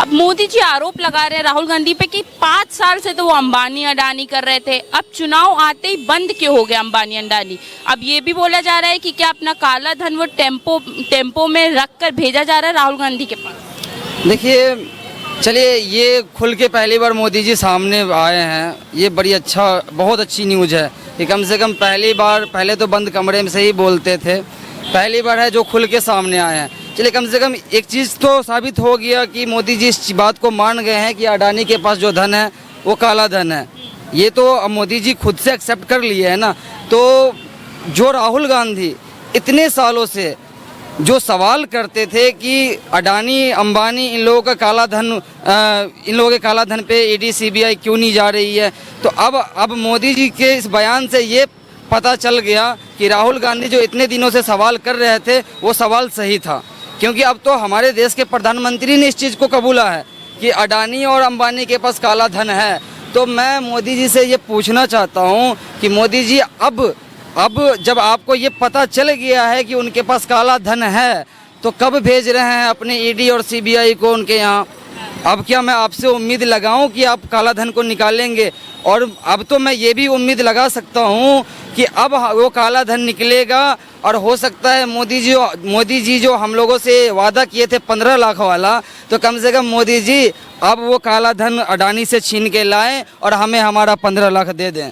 अब मोदी जी आरोप लगा रहे हैं राहुल गांधी पे कि 5 साल से तो वो अंबानी अडानी कर रहे थे, अब चुनाव आते ही बंद क्यों हो गया अंबानी अडानी। अब ये भी बोला जा रहा है कि क्या अपना काला धन वो टेम्पो में रख कर भेजा जा रहा है राहुल गांधी के पास। देखिए, चलिए, ये खुल के पहली बार मोदी जी सामने आए हैं, ये बड़ी बहुत अच्छी न्यूज़ है कि कम से कम पहली बार, पहले तो बंद कमरे में से ही बोलते थे, पहली बार है जो खुल के सामने आए हैं। चलिए, कम से कम एक चीज़ तो साबित हो गया कि मोदी जी इस बात को मान गए हैं कि अडानी के पास जो धन है वो काला धन है। ये तो अब मोदी जी खुद से एक्सेप्ट कर लिए है ना। तो जो राहुल गांधी इतने सालों से जो सवाल करते थे कि अडानी अंबानी इन लोगों का काला धन, इन लोगों के काला धन पे ईडी सीबीआई क्यों नहीं जा रही है, तो अब मोदी जी के इस बयान से ये पता चल गया कि राहुल गांधी जो इतने दिनों से सवाल कर रहे थे वो सवाल सही था। क्योंकि अब तो हमारे देश के प्रधानमंत्री ने इस चीज़ को कबूला है कि अडानी और अंबानी के पास काला धन है। तो मैं मोदी जी से ये पूछना चाहता हूँ कि मोदी जी अब जब आपको ये पता चल गया है कि उनके पास काला धन है, तो कब भेज रहे हैं अपने ईडी और सीबीआई को उनके यहाँ। अब क्या मैं आपसे उम्मीद लगाऊं कि आप काला धन को निकालेंगे? और अब तो मैं ये भी उम्मीद लगा सकता हूं कि अब वो काला धन निकलेगा और हो सकता है मोदी जी जो हम लोगों से वादा किए थे 15 लाख वाला, तो कम से कम मोदी जी अब वो काला धन अडानी से छीन के लाएं और हमें हमारा 15 लाख दे दें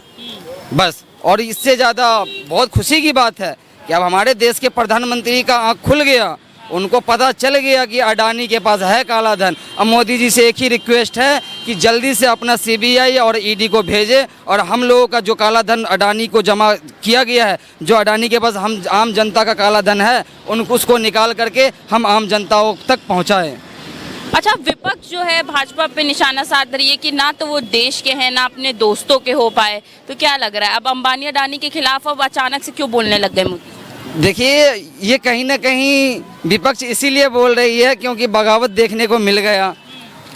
बस। और इससे ज़्यादा बहुत खुशी की बात है कि अब हमारे देश के प्रधानमंत्री का आँख खुल गया, उनको पता चल गया कि अडानी के पास है काला धन। अब मोदी जी से एक ही रिक्वेस्ट है कि जल्दी से अपना सीबीआई और ईडी को भेजे और हम लोगों का जो काला धन अडानी को जमा किया गया है, जो अडानी के पास हम आम जनता का काला धन है, उसको निकाल करके हम आम जनताओं तक पहुँचाएँ। अच्छा, विपक्ष जो है भाजपा पे निशाना साध रही है कि ना तो वो देश के हैं ना अपने दोस्तों के हो पाए, तो क्या लग रहा है अब अंबानी अडानी के खिलाफ अब अचानक से क्यों बोलने लग गए मोदी? देखिए, ये कहीं ना कहीं विपक्ष इसीलिए बोल रही है क्योंकि बगावत देखने को मिल गया।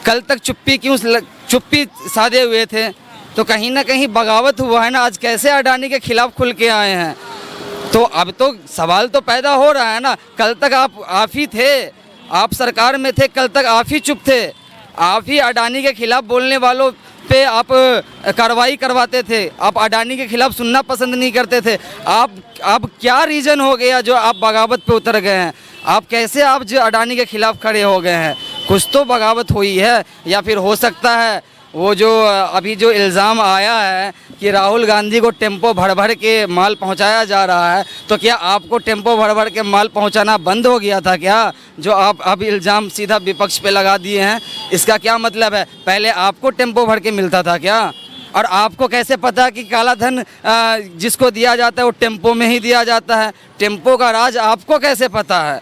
कल तक चुप्पी साधे हुए थे, तो कहीं ना कहीं बगावत हुआ है ना। आज कैसे अडानी के खिलाफ खुल के आए हैं, तो अब तो सवाल तो पैदा हो रहा है ना। कल तक आप ही थे, आप सरकार में थे, कल तक आप ही चुप थे, आप ही अडानी के खिलाफ बोलने वालों पे आप कार्रवाई करवाते थे, आप अडानी के खिलाफ सुनना पसंद नहीं करते थे। आप क्या रीज़न हो गया जो आप बगावत पे उतर गए हैं? आप कैसे आप जो अडानी के खिलाफ खड़े हो गए हैं? कुछ तो बगावत हुई है, या फिर हो सकता है वो जो अभी जो इल्ज़ाम आया है कि राहुल गांधी को टेम्पो भर भर के माल पहुंचाया जा रहा है, तो क्या आपको टेम्पो भर भर के माल पहुंचाना बंद हो गया था क्या, जो आप अब इल्ज़ाम सीधा विपक्ष पे लगा दिए हैं? इसका क्या मतलब है? पहले आपको टेम्पो भर के मिलता था क्या? और आपको कैसे पता कि काला धन जिसको दिया जाता है वो टेम्पो में ही दिया जाता है? टेम्पो का राज आपको कैसे पता है?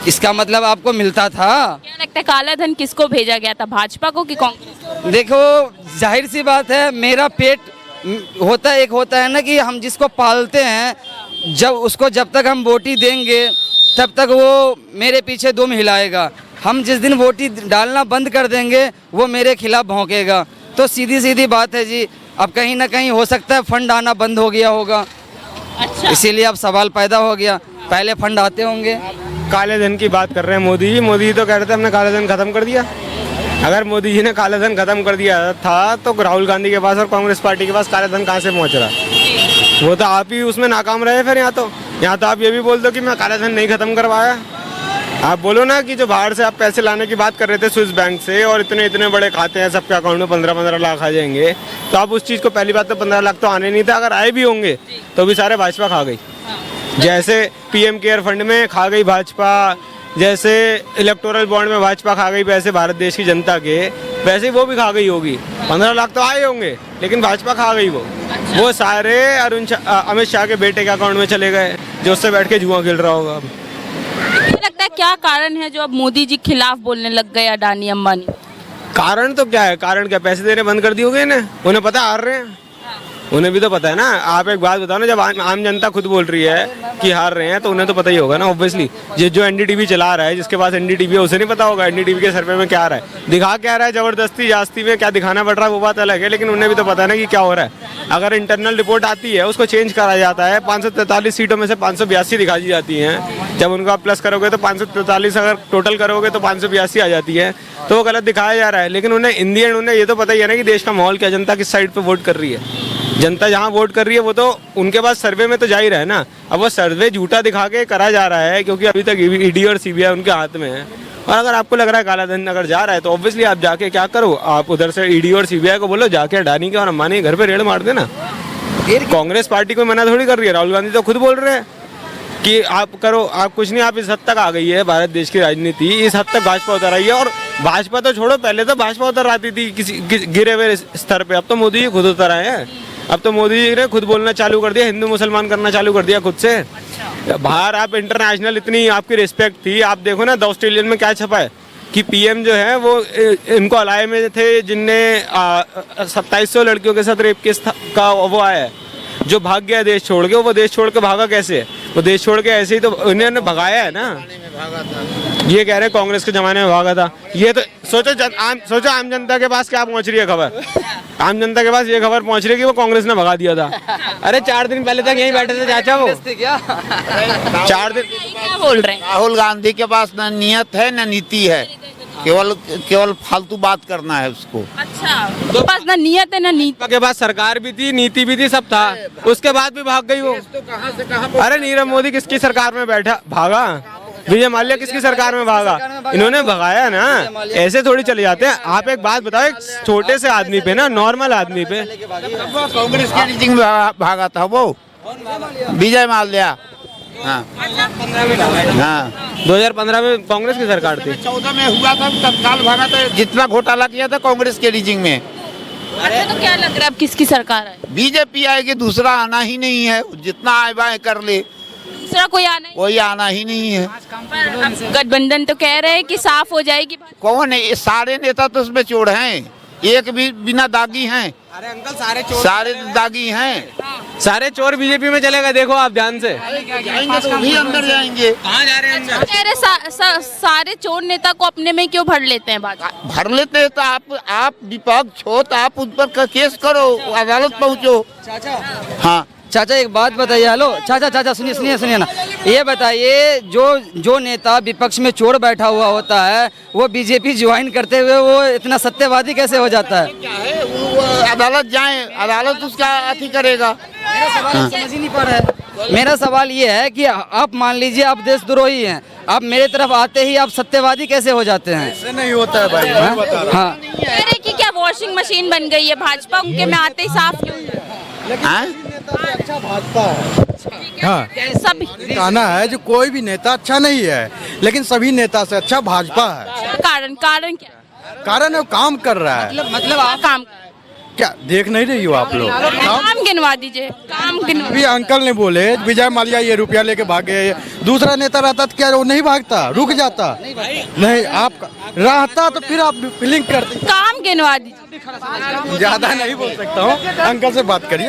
इसका मतलब आपको मिलता था। क्या लगता है काला धन किसको भेजा गया था, भाजपा को कि कांग्रेस? देखो, जाहिर सी बात है, मेरा पेट होता है ना कि हम जिसको पालते हैं, जब तक हम वोटी देंगे तब तक वो मेरे पीछे दुम हिलाएगा। हम जिस दिन वोटी डालना बंद कर देंगे वो मेरे खिलाफ भौंकेगा। तो सीधी बात है जी, अब कहीं ना कहीं हो सकता है फंड आना बंद हो गया होगा। अच्छा, इसीलिए अब सवाल पैदा हो गया, पहले फंड आते होंगे। काले धन की बात कर रहे हैं मोदी जी। मोदी जी तो कह रहे थे हमने काला धन खत्म कर दिया। अगर मोदी जी ने काला धन खत्म कर दिया था तो राहुल गांधी के पास और कांग्रेस पार्टी के पास काला धन कहाँ से पहुँच रहा? वो तो आप ही उसमें नाकाम रहे। फिर यहाँ तो आप ये भी बोल दो कि मैं काला धन नहीं खत्म करवाया। आप बोलो ना कि जो बाहर से आप पैसे लाने की बात कर रहे थे स्विस बैंक से, और इतने बड़े खाते हैं सबके अकाउंट में 15-15 लाख आ जाएंगे, तो आप उस चीज़ को, पहली बात तो 15 लाख तो आने नहीं था, अगर आए भी होंगे तो भी सारे भाजपा खा गई। जैसे पीएम केयर फंड में खा गई भाजपा, जैसे इलेक्टोरल बॉन्ड में भाजपा खा गई पैसे भारत देश की जनता के, वैसे वो भी खा गई होगी। 15 लाख तो आए होंगे लेकिन भाजपा खा गई वो सारे अमित शाह के बेटे के अकाउंट में चले गए, जो उससे बैठ के जुआ खेल रहा होगा। मुझे लगता है क्या कारण है जो अब मोदी जी खिलाफ बोलने लग गए अडानी अंबानी? कारण तो क्या है? कारण क्या, पैसे देने बंद कर दिए होंगे इन्हें, उन्हें पता हार रहे हैं, उन्हें भी तो पता है ना। आप एक बात बताओ ना, जब आम जनता खुद बोल रही है कि हार रहे हैं तो उन्हें तो पता ही होगा ना ऑब्वियसली। जो एनडीटीवी चला रहा है, जिसके पास एनडीटीवी है, उसे नहीं पता होगा एनडीटीवी के सर्वे में क्या आ रहा है, दिखा क्या रहा है, जबरदस्ती जास्ती में क्या दिखाना पड़ रहा है वो बात अलग है, लेकिन उन्हें भी तो पता है ना कि क्या हो रहा है। अगर इंटरनल रिपोर्ट आती है उसको चेंज करा जाता है, 543 सीटों में से 582 दिखा दी जाती हैं। जब उनको आप प्लस करोगे तो 543 अगर टोटल करोगे तो 582 आ जाती है, तो वो गलत दिखाया जा रहा है। लेकिन उन्हें इन दी एंड उन्हें ये तो पता ही है ना कि देश का माहौल क्या, जनता किस साइड पे वोट कर रही है। जनता जहाँ वोट कर रही है वो तो उनके पास सर्वे में तो जा ही रहा है ना। अब वो सर्वे झूठा दिखा के करा जा रहा है क्योंकि अभी तक ईडी और सीबीआई उनके हाथ में है। और अगर आपको लग रहा है काला धन अगर जा रहा है तो ऑब्वियसली आप जाके क्या करो, आप उधर से ईडी और सीबीआई को बोलो जाके अडानी के और अंबानी के घर पे रेड मार देना। कांग्रेस पार्टी को मना थोड़ी कर रही है, राहुल गांधी तो खुद बोल रहे हैं कि आप करो, आप कुछ नहीं, आप इस हद तक आ गई है भारत देश की राजनीति, इस हद तक भाजपा उतर आई है। और भाजपा तो छोड़ो, पहले तो भाजपा उतर आती थी किसी गिरे हुए स्तर पे, अब तो मोदी जी खुद उतर आए हैं। अब तो मोदी जी ने खुद बोलना चालू कर दिया, हिंदू मुसलमान करना चालू कर दिया खुद से। बाहर आप इंटरनेशनल इतनी आपकी रिस्पेक्ट थी, आप देखो ना द ऑस्ट्रेलियन में क्या छपा है कि पीएम जो है वो इनको अलाए में थे जिनने 2700 लड़कियों के साथ रेप केस का वो आया है, जो भाग गया देश छोड़ के। वो देश छोड़ के भागा कैसे? वो देश छोड़ के ऐसे ही तो इन्होंने भगाया है ना। ये कह रहे हैं कांग्रेस के जमाने में भागा था। ये तो सोचो आम जनता के पास क्या पहुंच रही है खबर। आम जनता के पास ये खबर पहुंच रही है कि वो कांग्रेस ने भगा दिया था। अरे 4 दिन पहले तक यहीं बैठे थे चाचा वो। 4 दिन क्या बोल रहे हैं? राहुल गांधी के पास न नियत है न नीति है, केवल फालतू बात करना है उसको। अच्छा, तो पास ना नियत है ना नीति। के पास सरकार भी थी, नीति भी थी, सब था, उसके बाद भी भाग गई वो। अरे नीरव मोदी किसकी सरकार में बैठा भागा? विजय माल्या किसकी सरकार में भागा? इन्होंने भगाया ना, ऐसे थोड़ी चले जाते हैं। आप एक बात बताओ, एक छोटे से आदमी पे ना, नॉर्मल आदमी पे। कांग्रेस के रीतिंग में भागा था वो विजय माल्या। हाँ हाँ 2015 में कांग्रेस की सरकार थी। 14 में हुआ था, तत्काल भागा था। जितना घोटाला किया था कांग्रेस के रीजिंग में। अच्छा, तो क्या लग रहा है अब किसकी सरकार है? बीजेपी आएगी, दूसरा आना ही नहीं है। जितना आए बाएं कर ले, दूसरा कोई आना ही नहीं है। पर अब गठबंधन तो कह रहे हैं कि साफ हो जाएगी। कौन है? ये सारे नेता तो उसमें चोर हैं, एक भी बिना दागी हैं। अरे अंकल सारे चोर, सारे दागी हैं, सारे चोर बीजेपी में चलेगा। देखो आप ध्यान से जाएंगे तो भी अंदर जाएंगे। कहाँ जा रहे हैं अंदर? कह रहे सारे चोर नेता को अपने में क्यों भर लेते हैं? बात भर लेते हैं तो आप विपक्ष हो तो आप उस पर केस करो, अदालत पहुंचो। हाँ चाचा एक बात बताइए। हेलो चाचा सुनिए ना, ये बताइए जो नेता विपक्ष में चोर बैठा हुआ होता है वो बीजेपी ज्वाइन करते हुए वो इतना सत्यवादी कैसे हो जाता है? क्या है वो अदालत जाए, अदालत उसका अथी करेगा। समझ ही नहीं पा रहा है। मेरा सवाल ये है कि आप मान लीजिए आप देशद्रोही हैं, आप मेरे तरफ आते ही आप सत्यवादी कैसे हो जाते हैं? ऐसे नहीं होता है भाई। हाँ कह रहे कि क्या वॉशिंग मशीन बन गई है भाजपा, उनके में आते ही साफ क्यों? अच्छा भाजपा है। हाँ, सभी कहना है जो कोई भी नेता अच्छा नहीं है, लेकिन सभी नेता से अच्छा भाजपा है। कारण क्या? कारण है वो काम कर रहा है। मतलब आप काम क्या देख नहीं रही हो आप लोग? काम गिनवा दीजिए, काम गिनवा। अभी अंकल ने बोले विजय माल्या ये रुपया लेके भागे, दूसरा नेता रहता तो क्या वो नहीं भागता, रुक जाता? नहीं, आप रहता तो फिर आप फीलिंग करते। काम गिनवा दीजिए। ज्यादा नहीं बोल सकता हूँ, अंकल से बात करिए।